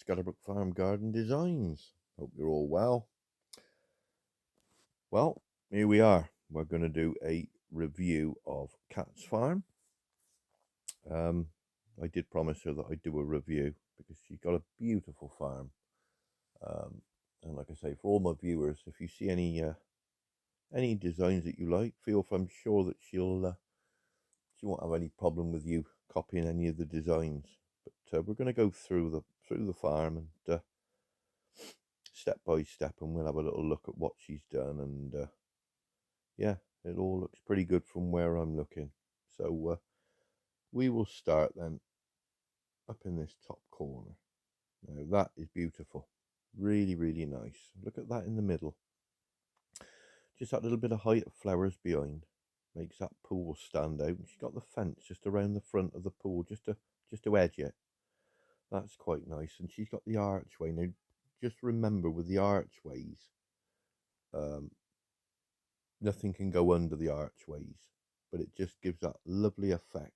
Scatterbrook Farm Garden Designs. Hope you're all well. Well, here we are. We're going to do a review of Kat's farm. I did promise her that I'd do a review because she's got a beautiful farm. And like I say, for all my viewers, if you see any designs that you like, I'm sure that she won't have any problem with you copying any of the designs. But we're going to go through the farm and step by step, and we'll have a little look at what she's done. And yeah, it all looks pretty good from where I'm looking. So we will start then up in this top corner. Now that is beautiful, really, really nice. Look at that in the middle. Just that little bit of height of flowers behind makes that pool stand out. And she's got the fence just around the front of the pool, just to edge it. That's quite nice. And she's got the archway. Now, just remember with the archways, nothing can go under the archways, but it just gives that lovely effect.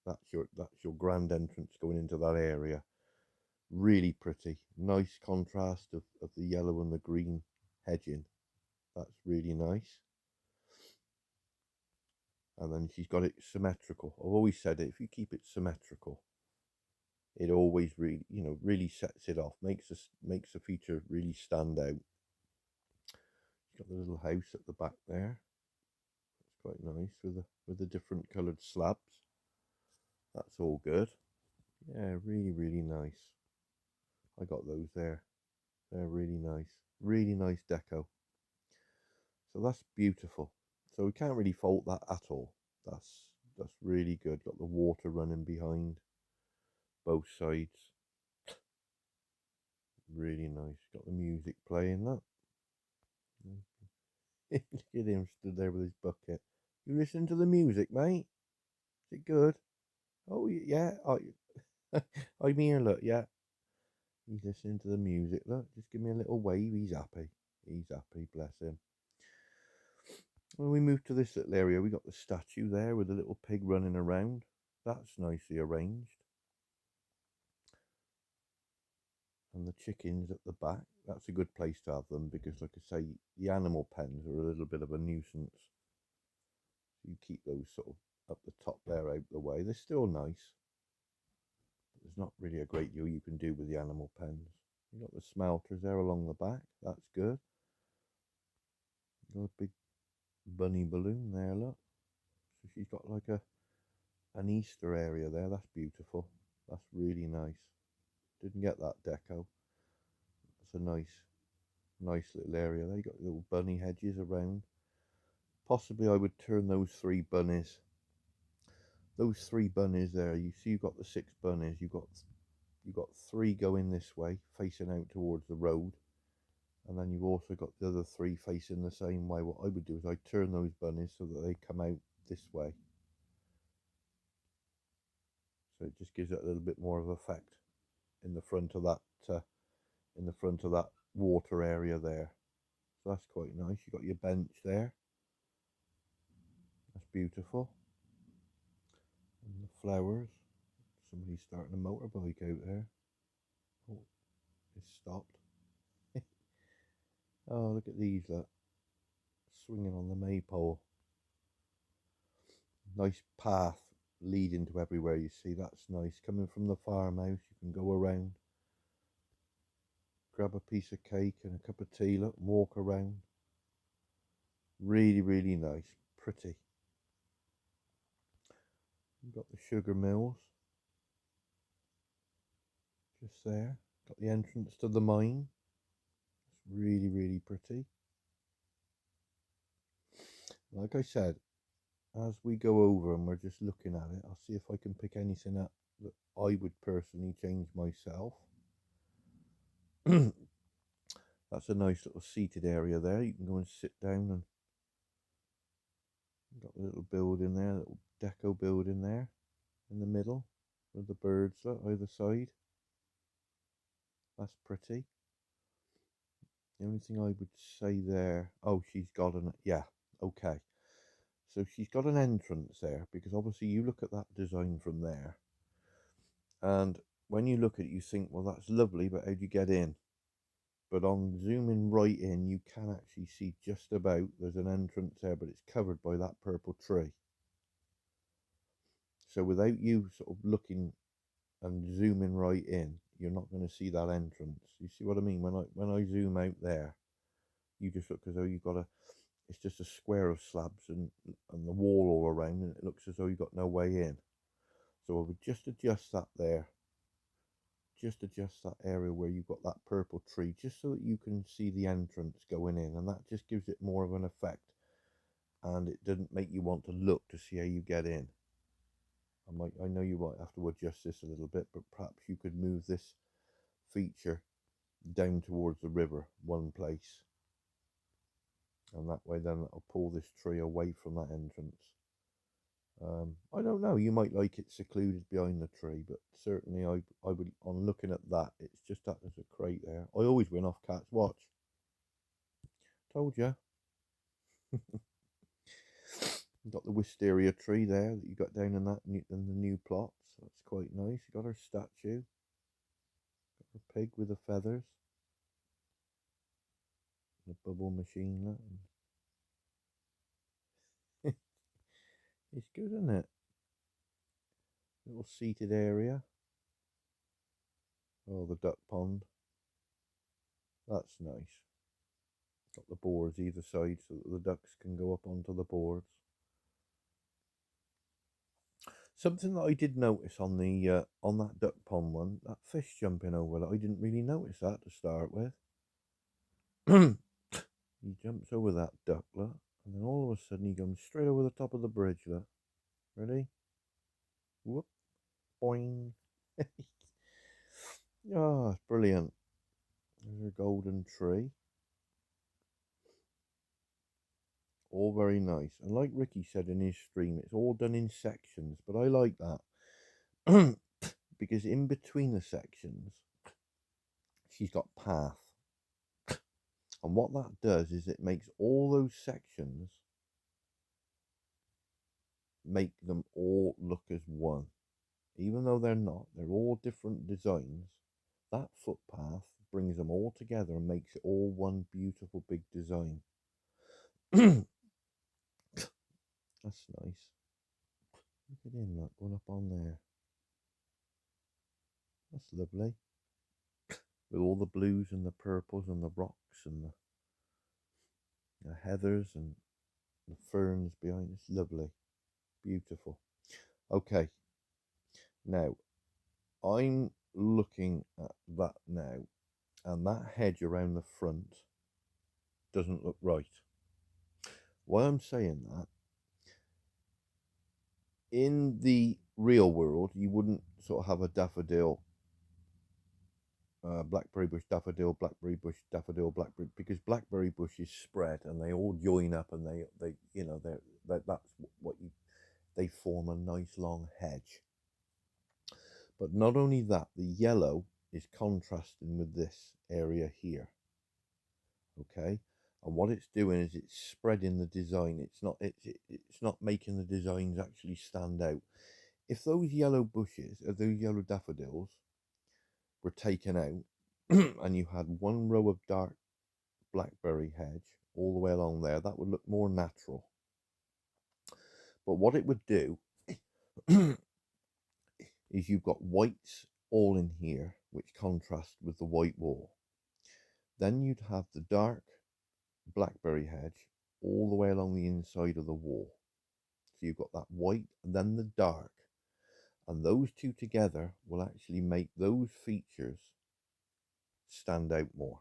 That's your grand entrance going into that area. Really pretty. Nice contrast of the yellow and the green hedging. That's really nice. And then she's got it symmetrical. I've always said it, if you keep it symmetrical, it always really sets it off, makes the feature really stand out. She's got the little house at the back there. It's quite nice with the different coloured slabs. That's all good. Yeah, really, really nice. I got those there. They're really nice. Really nice deco. So that's beautiful. So we can't really fault that at all. That's really good. Got the water running behind both sides. Really nice. Got the music playing that. Look at him stood there with his bucket. You listen to the music, mate? Is it good? Oh yeah. I'm here, look, yeah. He's listening to the music, look. Just give me a little wave. He's happy. He's happy, bless him. When we move to this little area, we got the statue there with the little pig running around. That's nicely arranged. And the chickens at the back. That's a good place to have them because, like I say, the animal pens are a little bit of a nuisance. You keep those sort of up the top there out the way. They're still nice. But there's not really a great deal you can do with the animal pens. You've got the smelters there along the back. That's good. You've got a big bunny balloon there, look. So she's got like an Easter area there. That's beautiful. That's really nice. Didn't get that deco. It's a nice little area there. You got little bunny hedges around. Possibly I would turn those three bunnies there. You see, you've got the 6 bunnies. You've got 3 going this way, facing out towards the road, and then you've also got the other 3 facing the same way. What I would do is I'd turn those bunnies so that they come out this way. So it just gives it a little bit more of effect in the front of that water area there. So that's quite nice. You've got your bench there. That's beautiful. And the flowers. Somebody's starting a motorbike out there. Oh, it's stopped. Oh, look at these, look. Swinging on the maypole. Nice path leading to everywhere you see. That's nice. Coming from the farmhouse, you can go around, grab a piece of cake and a cup of tea, look, and walk around. Really, really nice. Pretty. You've got the sugar mills just there. Got the entrance to the mine. It's really, really pretty. Like I said, as we go over and we're just looking at it, I'll see if I can pick anything up that I would personally change myself. That's a nice little seated area there. You can go and sit down, and you've got a little building there, a little deco building there in the middle with the birds either side. That's pretty. The only thing I would say there, oh, she's got yeah, okay. So she's got an entrance there, because obviously you look at that design from there, and when you look at it, you think, well, that's lovely, but how do you get in? But on zooming right in, you can actually see just about, there's an entrance there, but it's covered by that purple tree. So without you sort of looking and zooming right in, you're not going to see that entrance. You see what I mean? When I zoom out there, you just look as though you've got it's just a square of slabs and the wall all around, and it looks as though you've got no way in. So I would just adjust that there. Just adjust that area where you've got that purple tree, just so that you can see the entrance going in, and that just gives it more of an effect, and it doesn't make you want to look to see how you get in. I know you might have to adjust this a little bit, but perhaps you could move this feature down towards the river one place, and that way then it'll pull this tree away from that entrance. I don't know, you might like it secluded behind the tree, but certainly I would, on looking at that, it's just that there's a crate there. I always win off Cat's watch. Told you. You've got the wisteria tree there that you got down in in the new plots. That's quite nice. You got her statue. Got the pig with the feathers. The bubble machine. It's good, isn't it? Little seated area. Oh, the duck pond. That's nice. Got the boards either side so that the ducks can go up onto the boards. Something that I did notice on that duck pond one, that fish jumping over that, I didn't really notice that to start with. He jumps over that duck, look, and then all of a sudden he comes straight over the top of the bridge, look. Ready? Whoop, boing. Oh, it's brilliant. There's a golden tree. All very nice. And like Ricky said in his stream, it's all done in sections, but I like that. Because in between the sections, she's got path. And what that does is it makes all those sections, make them all look as one. Even though they're not, they're all different designs. That footpath brings them all together and makes it all one beautiful big design. That's nice. Look at him, look, going up on there. That's lovely. With all the blues and the purples and the rocks and the heathers and the ferns behind. It's lovely. Beautiful. Okay. Now, I'm looking at that now, and that hedge around the front doesn't look right. Why I'm saying that, in the real world, you wouldn't sort of have a daffodil, blackberry bush, daffodil, blackberry bush, daffodil, blackberry, because blackberry bushes spread and they all join up, and they you know, that's what they form a nice long hedge. But not only that, the yellow is contrasting with this area here. Okay, and what it's doing is it's spreading the design. It's not making the designs actually stand out. If those yellow bushes, or those yellow daffodils, were taken out, and you had one row of dark blackberry hedge all the way along there, that would look more natural. But what it would do is you've got whites all in here, which contrast with the white wall. Then you'd have the dark blackberry hedge all the way along the inside of the wall. So you've got that white and then the dark, and those two together will actually make those features stand out more.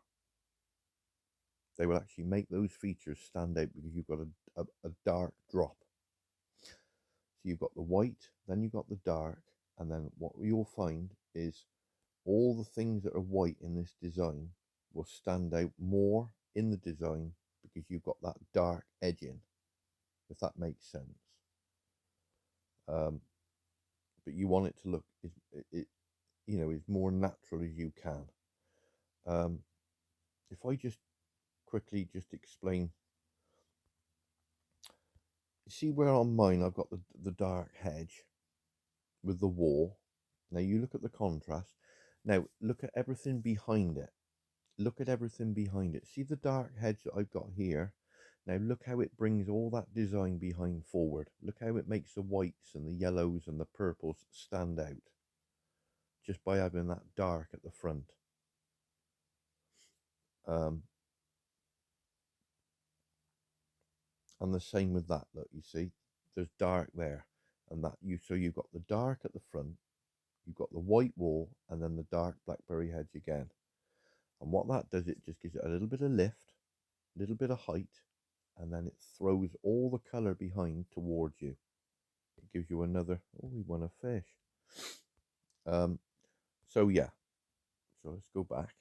They will actually make those features stand out because you've got a dark drop. So you've got the white, then you've got the dark, and then what you'll find is all the things that are white in this design will stand out more in the design because you've got that dark edging, if that makes sense. But you want it to look as more natural as you can. If I just quickly just explain, you see where on mine I've got the dark hedge with the wall, Now you look at the contrast. Now look at everything behind it. Look at everything behind it. See the dark hedge that I've got here? Now look how it brings all that design behind forward. Look how it makes the whites and the yellows and the purples stand out just by having that dark at the front. And the same with that, look, you see, there's dark there. And that so you've got the dark at the front, you've got the white wall, and then the dark blackberry hedge again. And what that does, it just gives it a little bit of lift, a little bit of height, and then it throws all the colour behind towards you. It gives you another, oh, we want a fish. So yeah, so let's go back.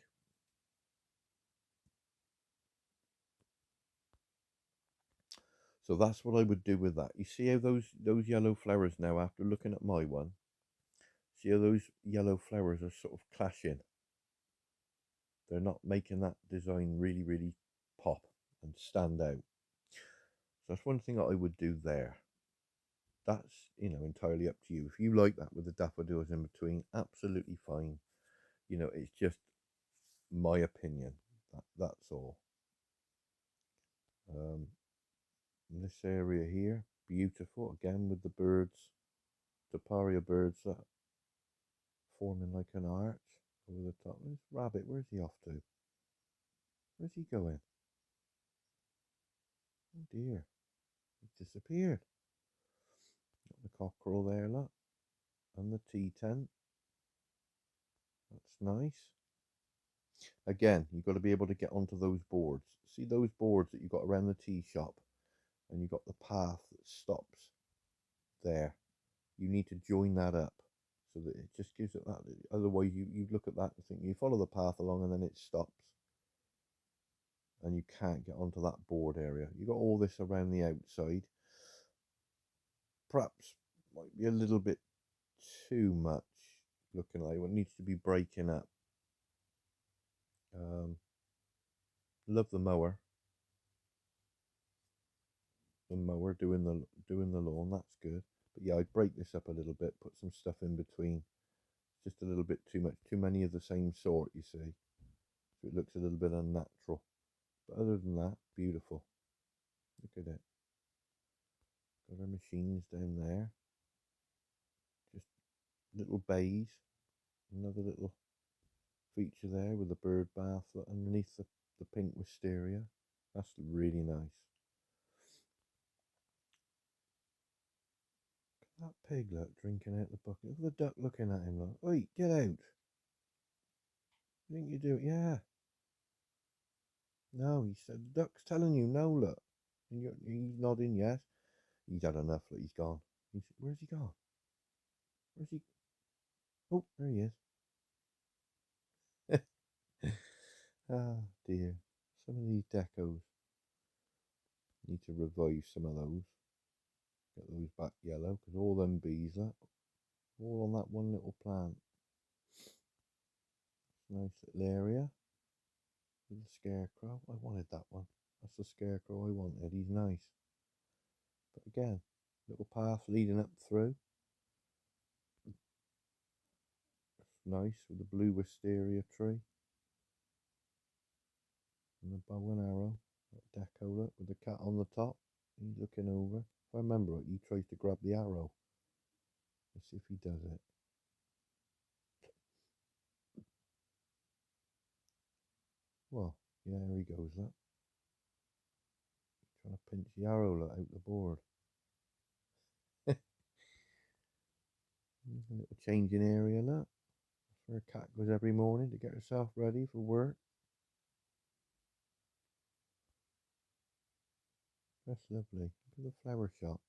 So that's what I would do with that. You see how those yellow flowers now, after looking at my one, see how those yellow flowers are sort of clashing? They're not making that design really, really pop and stand out. So that's one thing that I would do there. That's, you know, entirely up to you. If you like that with the daffodils in between, absolutely fine. You know, it's just my opinion. That's all. This area here, beautiful. Again with the birds, Taparia birds that forming like an arch over the top. This rabbit, where's he off to? Where's he going? Oh dear, he disappeared. Got the cockerel there, look, and the tea tent. That's nice. Again, you've got to be able to get onto those boards. See those boards that you've got around the tea shop, and you've got the path that stops there. You need to join that up so that it just gives it that. Otherwise, you look at that and think you follow the path along, and then it stops, and you can't get onto that board area. You've got all this around the outside. Perhaps might be a little bit too much looking like it needs to be breaking up. Love the mower. The mower doing the lawn, that's good. But yeah, I'd break this up a little bit, put some stuff in between. Just a little bit too much, too many of the same sort, you see. So it looks a little bit unnatural. But other than that, beautiful. Look at it. Got our machines down there. Just little bays. Another little feature there with the bird bath underneath the pink wisteria. That's really nice. Look at that pig, look, drinking out the bucket. Look at the duck looking at him, look. Oi, get out. You think you do it? Yeah. No, he said, the duck's telling you no, look. And he's nodding yes. He's had enough, look, he's gone. Where's he gone? Where's he? Oh, there he is. Ah, dear. Some of these decos. Need to revive some of those. Get those back yellow, because all them bees, look, all on that one little plant. Nice little area. With the scarecrow. I wanted that one. That's the scarecrow I wanted. He's nice. But again, little path leading up through. Nice with the blue wisteria tree. And the bow and arrow. That deco look with the cat on the top. He's looking over. If I remember it, he tries to grab the arrow. Let's see if he does it. Well, yeah, there he goes, look. Trying to pinch the arrow look, out the board. A little changing area, look. That's where a cat goes every morning to get herself ready for work. That's lovely. Look at the flower shop.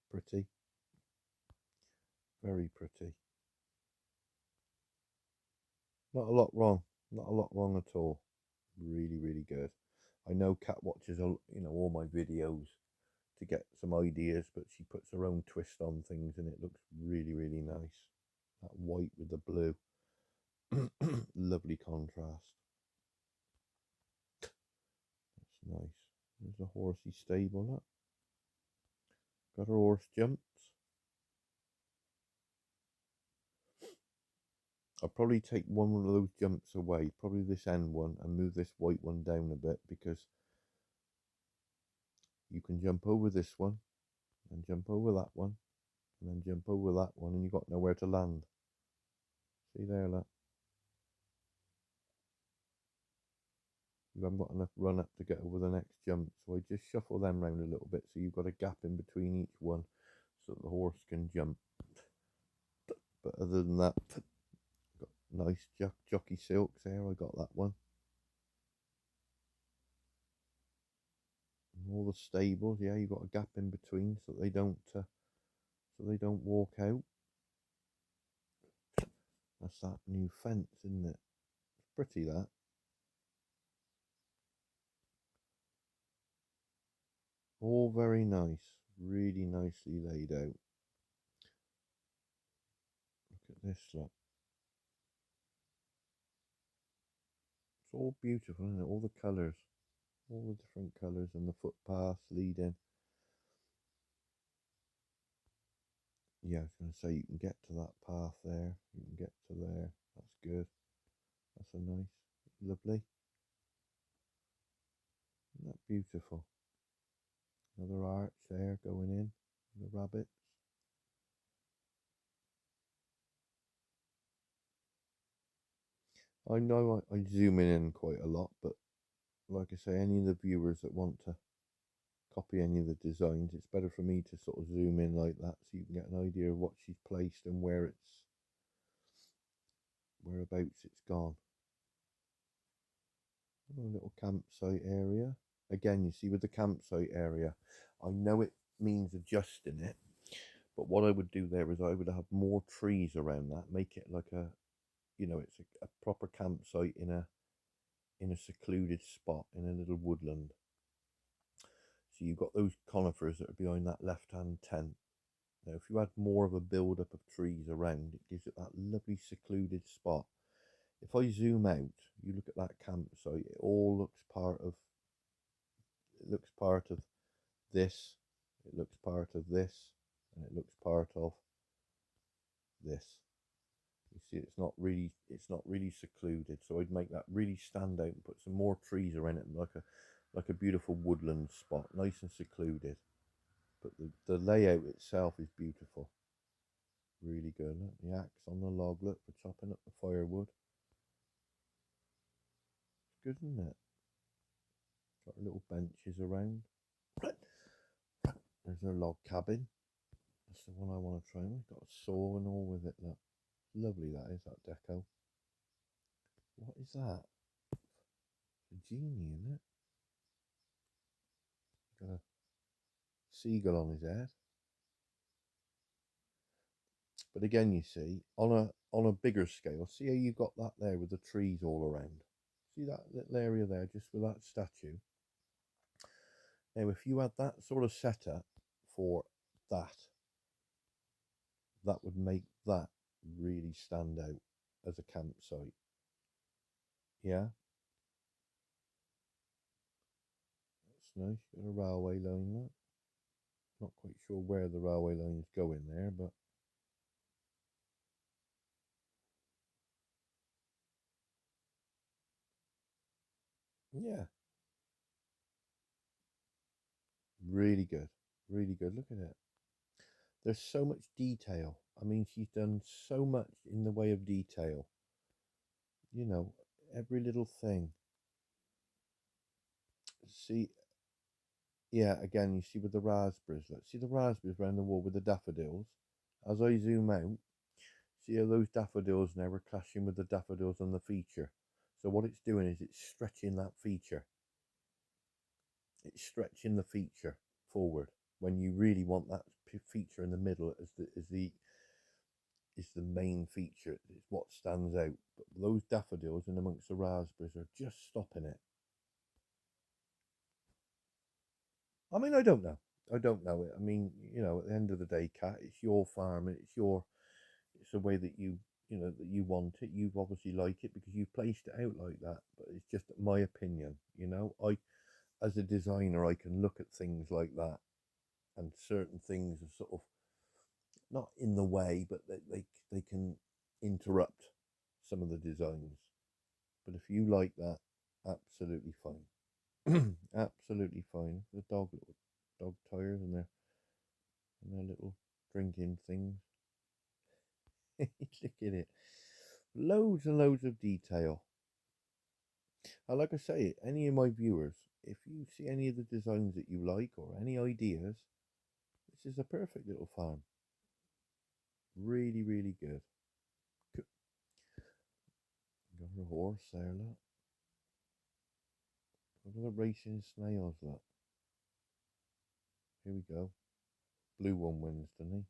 Pretty. Very pretty. Not a lot wrong. Not a lot wrong at all. Really, really good. I know Kat watches, all my videos to get some ideas, but she puts her own twist on things, and it looks really, really nice. That white with the blue. Lovely contrast. That's nice. There's a horsey stable. Look. Got her horse jumps. I'll probably take one of those jumps away, probably this end one, and move this white one down a bit, because you can jump over this one and jump over that one and then jump over that one, and you've got nowhere to land. See there, look. You haven't got enough run up to get over the next jump, so I just shuffle them round a little bit so you've got a gap in between each one so that the horse can jump. But other than that, got nice jockey silks there. I got that one. And all the stables, yeah, you got a gap in between so they don't walk out. That's that new fence, isn't it? It's pretty, that. All very nice, really nicely laid out. Look at this, look. It's all beautiful, isn't it? All the colours, all the different colours, and the footpaths leading. Yeah, I was going to say, you can get to that path there. You can get to there. That's good. That's a nice, lovely. Isn't that beautiful? Another arch there going in. The rabbits. I know I zoom in quite a lot, but like I say, any of the viewers that want to copy any of the designs, it's better for me to sort of zoom in like that so you can get an idea of what she's placed and whereabouts it's gone. A little campsite area. Again, you see with the campsite area, I know it means adjusting it, but what I would do there is I would have more trees around that, make it like a, it's a proper campsite in a secluded spot in a little woodland. So you've got those conifers that are behind that left-hand tent. Now, if you had more of a build-up of trees around, it gives it that lovely secluded spot. If I zoom out, you look at that campsite, it all looks part of this, it looks part of this, and it looks part of this. You see, it's not really secluded. So I'd make that really stand out and put some more trees around it, like a beautiful woodland spot, nice and secluded. But the layout itself is beautiful, really good. Look, the axe on the log, look, for chopping up the firewood. It's good, isn't it? Got little benches around. There's a log cabin. That's the one I want to try. It's got a saw and all with it. Look, lovely that is, that deco. What is that? It's a genie, isn't it? Got a seagull on his head. But again, you see, on a bigger scale, see how you got that there with the trees all around. See that little area there, just with that statue. Now, if you had that sort of setup for that, that would make that really stand out as a campsite. Yeah, that's nice. Got a railway line there. Not quite sure where the railway line is going there, but yeah, really good. Really good. Look at it. There's so much detail. I mean, she's done so much in the way of detail. You know, every little thing. See, yeah, again, you see with the raspberries. Let's see the raspberries around the wall with the daffodils. As I zoom out, see how those daffodils now are clashing with the daffodils on the feature. So what it's doing is it's stretching that feature. It's stretching the feature forward when you really want that feature in the middle is the main feature. It's what stands out. But those daffodils in amongst the raspberries are just stopping it. I mean, I don't know. I don't know it. I mean, at the end of the day, Kat, it's your farm and it's the way that that you want it. You obviously like it because you placed it out like that. But it's just my opinion. As a designer, I can look at things like that, and certain things are sort of not in the way, but they can interrupt. some of the designs. But if you like that, absolutely fine. Absolutely fine. The little dog tires and their little drinking things. Look at it. Loads and loads of detail. And like I say, any of my viewers, if you see any of the designs that you like or any ideas, this is a perfect little farm. Really, really good. Got a horse there, look. Look at the racing snails, look. Here we go. Blue one wins, doesn't he?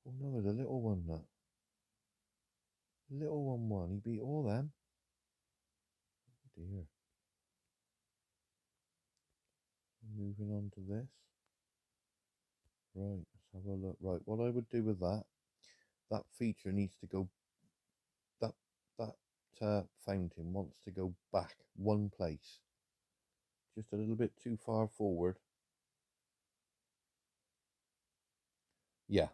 Oh no, there's a little one, look. Little one won. He beat all them. Oh dear. Moving on to this. Right, let's have a look. Right, what I would do with that feature needs to go, that fountain wants to go back one place. Just a little bit too far forward. Yeah,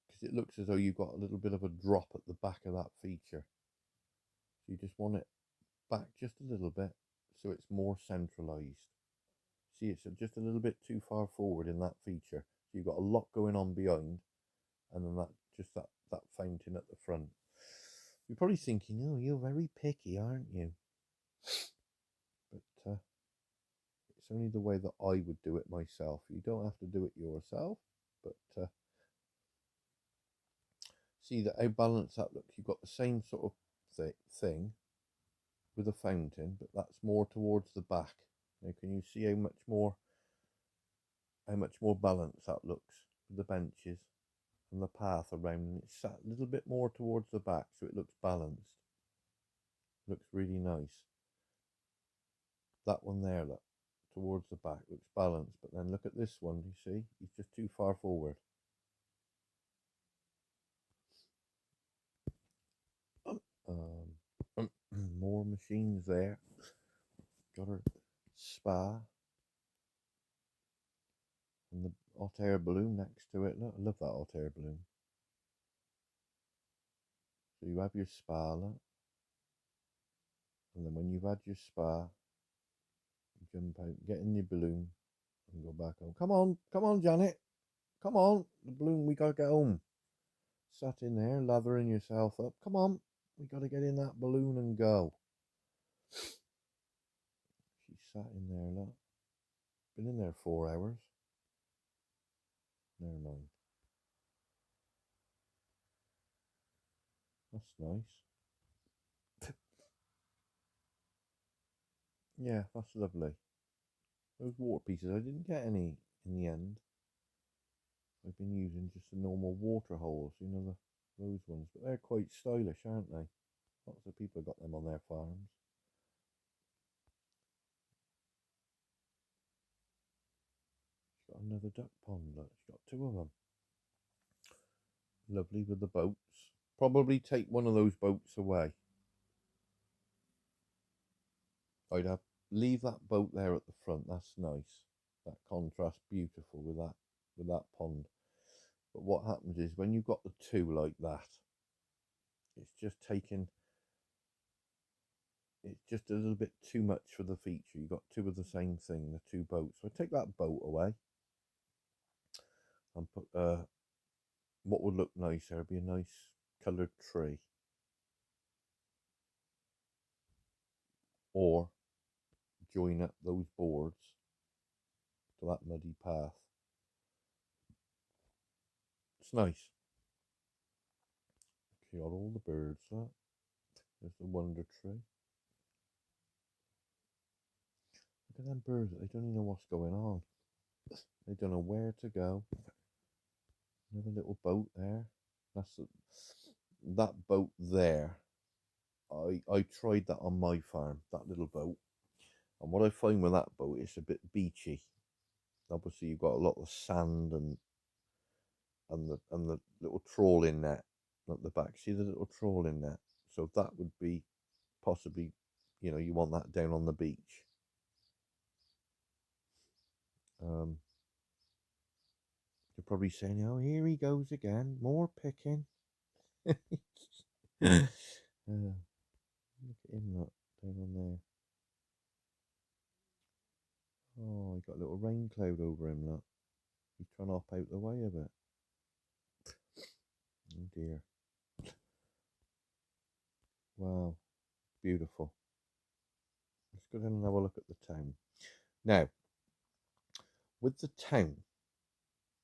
because it looks as though you've got a little bit of a drop at the back of that feature. So you just want it back just a little bit so it's more centralized. See, it's just a little bit too far forward in that feature. So you've got a lot going on behind, and then that fountain at the front. You're probably thinking, oh, you're very picky, aren't you? But it's only the way that I would do it myself. You don't have to do it yourself, but see that how balanced that looks. You've got the same sort of thing with a fountain, but that's more towards the back. Now, can you see how much more balanced that looks with the benches and the path around? It's sat a little bit more towards the back, so it looks balanced. Looks really nice. That one there, look, towards the back, looks balanced. But then look at this one. You see, he's just too far forward. More machines there. Got her spa and the hot air balloon next to it. Look, I love that hot air balloon. So you have your spa, look. And then when you've had your spa, you jump out, get in your balloon, and go back home. Come on, Janet. Come on, the balloon. We gotta get home. Sat in there, lathering yourself up. Come on, we gotta get in that balloon and go. She sat in there, look. Been in there 4 hours. Never mind. That's nice. Yeah, that's lovely. Those water pieces, I didn't get any in the end. I've been using just the normal water holes, you know, those ones. But they're quite stylish, aren't they? Lots of people got them on their farms. She's got another duck pond, look. She's got 2 of them. Lovely with the boats. Probably take one of those boats away. I'd have leave that boat there at the front. That's nice. That contrast beautiful with that pond. But what happens is when you've got the 2 like that, it's just a little bit too much for the feature. You've got 2 of the same thing, the 2 boats. So I take that boat away and put what would look nice there would be a nice coloured tree. Or join up those boards to that muddy path. It's nice. You got all the birds, look. There's the wonder tree. Look at them birds, they don't even know what's going on. They don't know where to go. Another little boat there. That boat there. I tried that on my farm, that little boat. And what I find with that boat, it's a bit beachy. Obviously you've got a lot of sand and the little trawling net at the back. See the little trawling net? So that would be possibly, you know, you want that down on the beach. You're probably saying, oh, here he goes again, more picking. Look at him, look, down on there. Oh, he got a little rain cloud over him, look. He's trying to hop out the way of it. Oh dear. Wow, beautiful. Let's go down and have a look at the town. Now, with the town,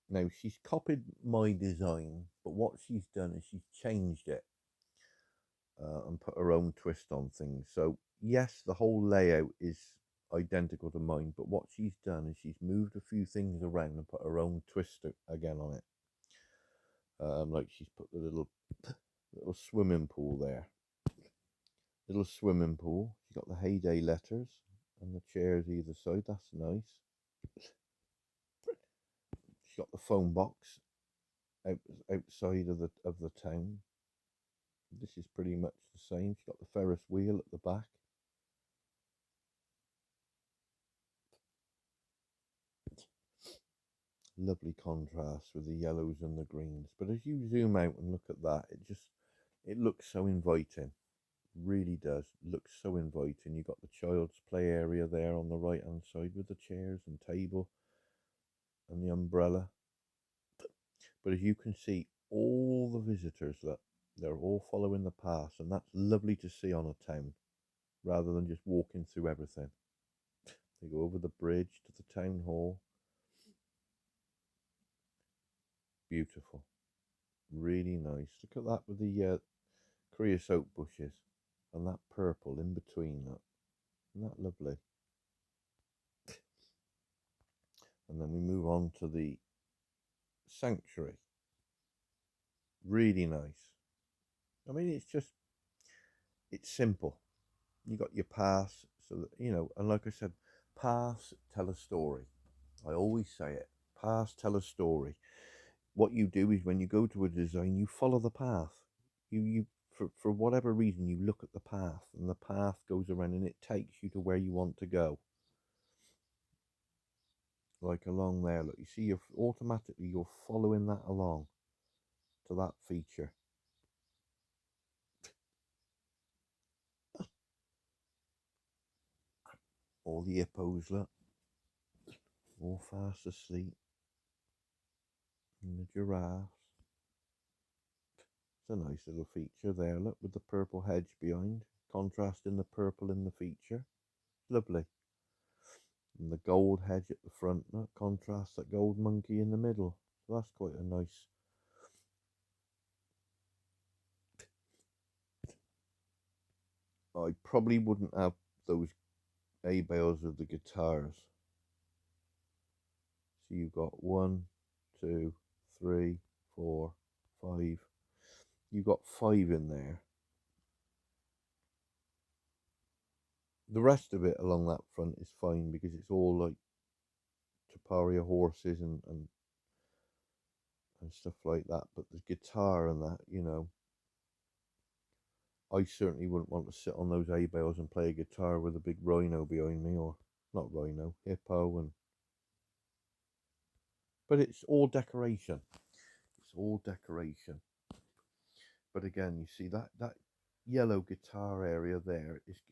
now she's copied my design, but what she's done is she's changed it and put her own twist on things. So, yes, the whole layout is identical to mine, but what she's done is she's moved a few things around and put her own twist again on it. Like she's put the little swimming pool there. Little swimming pool. She's got the Heyday letters and the chairs either side. That's nice. She's got the phone box outside of the town. This is pretty much the same. She's got the Ferris wheel at the back. Lovely contrast with the yellows and the greens. But as you zoom out and look at that, it looks so inviting. Really does. Looks so inviting. You've got the child's play area there on the right hand side with the chairs and table and the umbrella. But as you can see, all the visitors, that they're all following the path, and that's lovely to see on a town rather than just walking through everything. They go over the bridge to the town hall. Beautiful. Really nice. Look at that with the creosote bushes and that purple in between that. Isn't that lovely? And then we move on to the sanctuary. Really nice. I mean, it's simple. You got your paths, so that, and like I said, paths tell a story. I always say it. Paths tell a story. What you do is when you go to a design, you follow the path. You for whatever reason, you look at the path, and the path goes around, and it takes you to where you want to go. Like along there, look, you see, you're following that along to that feature. All the hippos, look, all fast asleep, and the giraffes. It's a nice little feature there, look, with the purple hedge behind, contrasting the purple in the feature. Lovely. And the gold hedge at the front, look, contrasts that gold monkey in the middle. So that's quite a nice. I probably wouldn't have those A bales of the guitars. So you've got 1, 2, 3, 4, 5. You've got 5 in there. The rest of it along that front is fine because it's all like Taparia horses and stuff like that. But the guitar and that, I certainly wouldn't want to sit on those A bales and play a guitar with a big rhino behind me, or not rhino, hippo, but it's all decoration. It's all decoration. But again, you see that yellow guitar area there is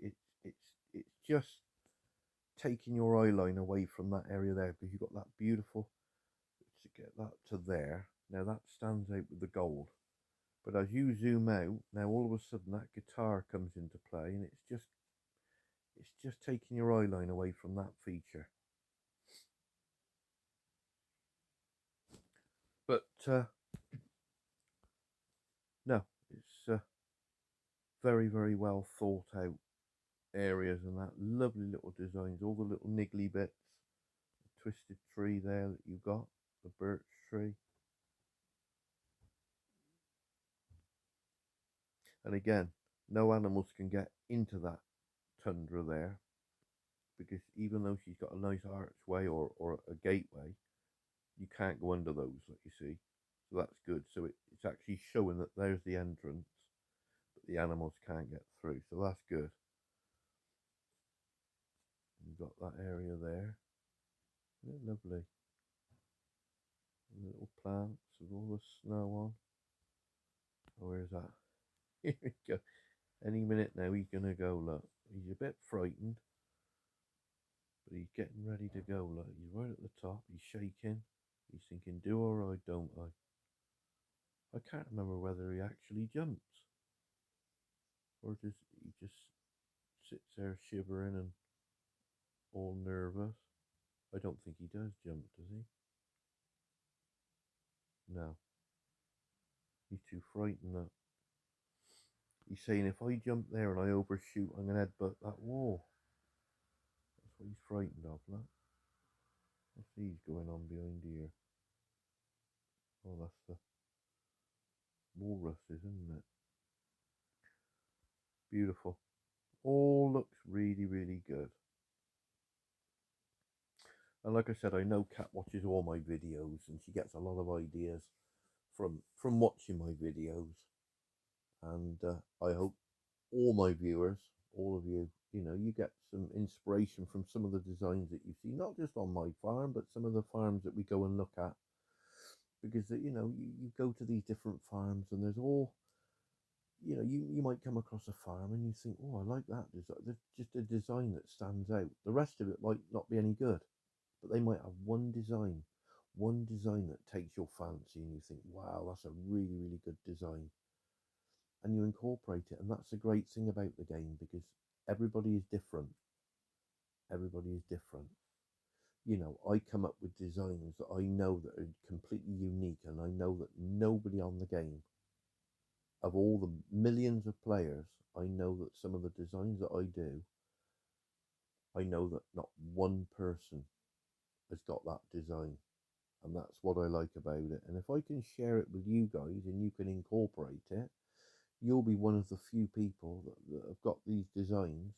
it's just taking your eye line away from that area there, because you've got that beautiful, to get that to there. Now that stands out with the gold. But as you zoom out, now all of a sudden that guitar comes into play, and it's just taking your eye line away from that feature. But no, it's very, very well thought out areas, and that lovely little designs, all the little niggly bits, the twisted tree there that you've got, the birch tree. And again, no animals can get into that tundra there, because even though she's got a nice archway or a gateway, you can't go under those, like you see. So that's good. So it's actually showing that there's the entrance, but the animals can't get through. So that's good. You've got that area there. Isn't it lovely? Little plants with all the snow on. Oh, where's that? Here we go. Any minute now he's gonna go, look. He's a bit frightened, but he's getting ready to go, look. He's right at the top, he's shaking. He's thinking, do or I don't I can't remember whether he actually jumps. Or does he just sits there shivering and all nervous? I don't think he does jump, does he? No. He's too frightened, look. He's saying, if I jump there and I overshoot, I'm going to headbutt that wall. That's what he's frightened of, look. What's these going on behind here? Oh, that's the walruses, isn't it? Beautiful. All looks really, really good. And like I said, I know Kat watches all my videos and she gets a lot of ideas from watching my videos. And I hope all my viewers, all of you, you get some inspiration from some of the designs that you see, not just on my farm, but some of the farms that we go and look at. Because, you go to these different farms and there's all, you might come across a farm and you think, oh, I like that design. There's just a design that stands out. The rest of it might not be any good, but they might have one design that takes your fancy and you think, wow, that's a really, really good design. And you incorporate it. And that's the great thing about the game, because everybody is different. Everybody is different. I come up with designs that I know that are completely unique, and I know that nobody on the game, of all the millions of players, I know that some of the designs that I do, I know that not one person has got that design. And that's what I like about it. And if I can share it with you guys and you can incorporate it, you'll be one of the few people that have got these designs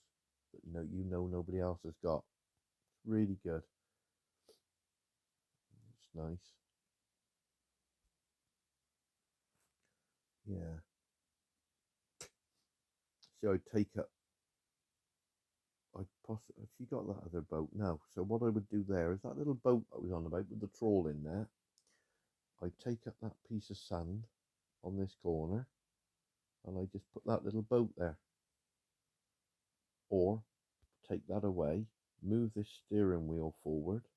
that nobody else has got. It's really good. It's nice. Yeah. So I take up. She got that other boat now. So what I would do there is that little boat I was on about with the trawl in there. I take up that piece of sand on this corner, and I just put that little boat there. Or take that away, move this steering wheel forward,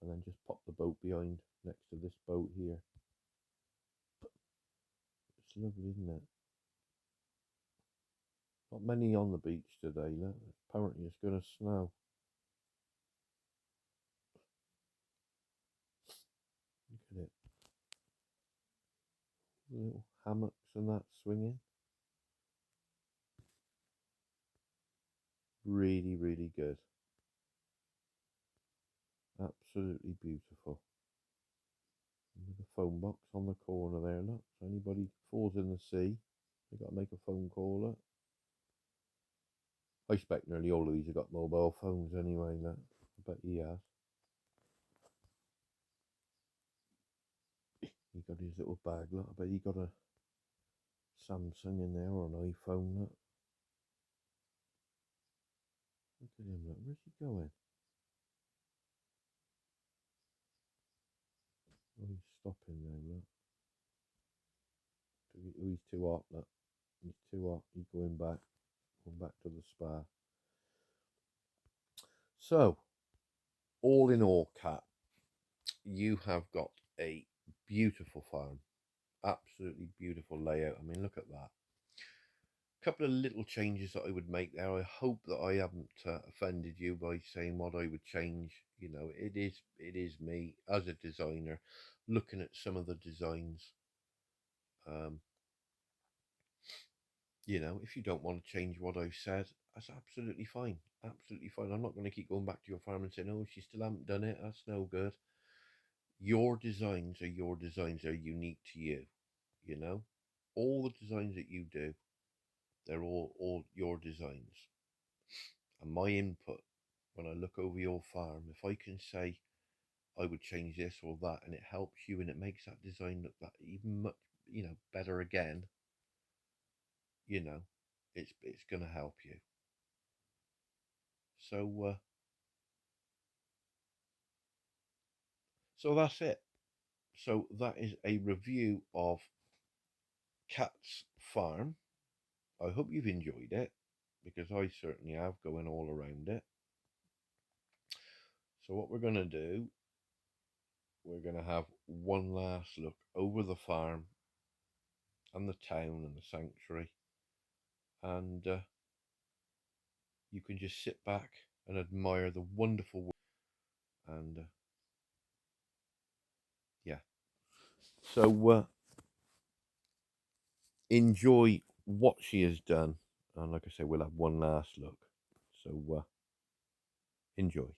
and then just pop the boat behind next to this boat here. It's lovely, isn't it? Not many on the beach today, look. Apparently it's going to snow. Look at it. Little hammocks and that swinging. Really, really good. Absolutely beautiful. And with a phone box on the corner there, look. So anybody falls in the sea, they got to make a phone call, look. I expect nearly all of these have got mobile phones anyway, look. I bet he has. He got his little bag, look. I bet he got a Samsung in there or an iPhone, look. Look at him, look. Where's he going? Oh, he's stopping now, look. He's too hot, look. He's too hot. He's going back to the spa. So, all in all, Kat, you have got a beautiful farm. Absolutely beautiful layout. I mean, look at that. A couple of little changes that I would make there. I hope that I haven't offended you by saying what I would change. It is me as a designer looking at some of the designs. Um, if you don't want to change what I've said, that's absolutely fine. Absolutely fine. I'm not going to keep going back to your farm and saying, oh, she still haven't done it. That's no good. Your designs are unique to you. All the designs that you do, they're all your designs. And my input, when I look over your farm, if I can say I would change this or that, and it helps you and it makes that design look that even much, better again, you know, it's going to help you. So that's it. So that is a review of Kat's farm. I hope you've enjoyed it, because I certainly have, going all around it. So what we're going to do, we're going to have one last look over the farm and the town and the sanctuary, and you can just sit back and admire the wonderful and yeah. So enjoy what she has done, and like I say, we'll have one last look. So enjoy.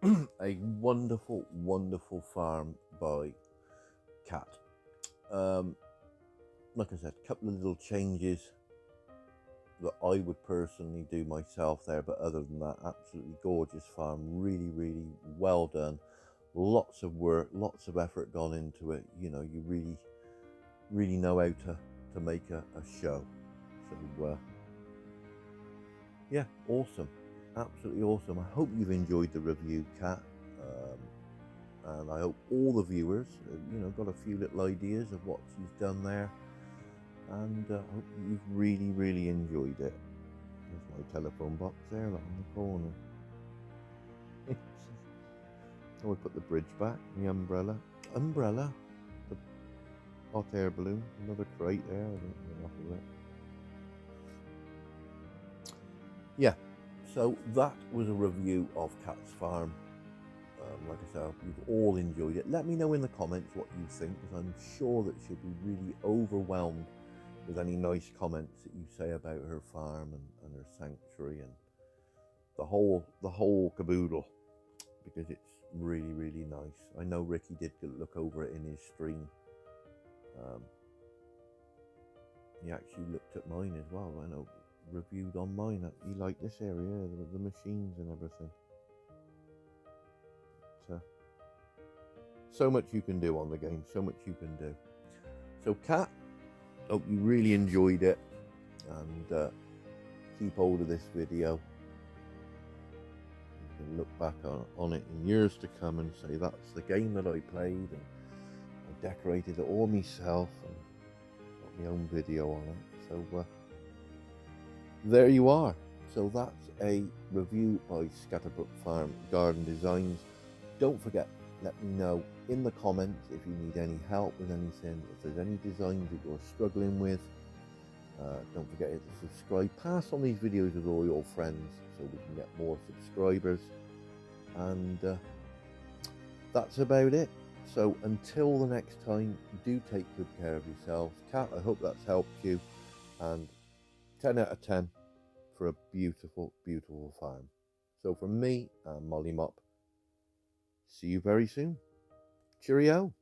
a wonderful, wonderful farm by Cat. Like I said, a couple of little changes that I would personally do myself there, but other than that, absolutely gorgeous farm. Really, really well done. Lots of work, lots of effort gone into it. You know, you really know how to make a show. So yeah, awesome, absolutely awesome. I hope you've enjoyed the review, Kat, and I hope all the viewers, got a few little ideas of what she's done there, and I hope you've really enjoyed it. There's my telephone box there, on the corner. Oh, I put the bridge back, the umbrella, the hot air balloon, another crate there. I don't know enough of it. Yeah, so that was a review of Cat's Farm. Like I said, you've all enjoyed it. Let me know in the comments what you think, because I'm sure that she'll be really overwhelmed with any nice comments that you say about her farm and her sanctuary and the whole caboodle, because it's really nice. I know Ricky did look over it in his stream. He actually looked at mine as well. I know, reviewed on mine. He liked this area, the machines and everything. So much you can do on the game, so much you can do. So Kat, hope you really enjoyed it, and keep hold of this video. You can look back on it in years to come and say, that's the game that I played, and I decorated it all myself and got my own video on it. So there you are. So that's a review by Scatterbrook Farm Garden Designs. Don't forget, let me know in the comments if you need any help with anything, if there's any designs that you're struggling with. Don't forget to subscribe. Pass on these videos with all your friends so we can get more subscribers. And that's about it. So until the next time, do take good care of yourselves. Kat, I hope that's helped you. And 10 out of 10 for a beautiful, beautiful farm. So from me and Molly Mop, see you very soon. Cheerio.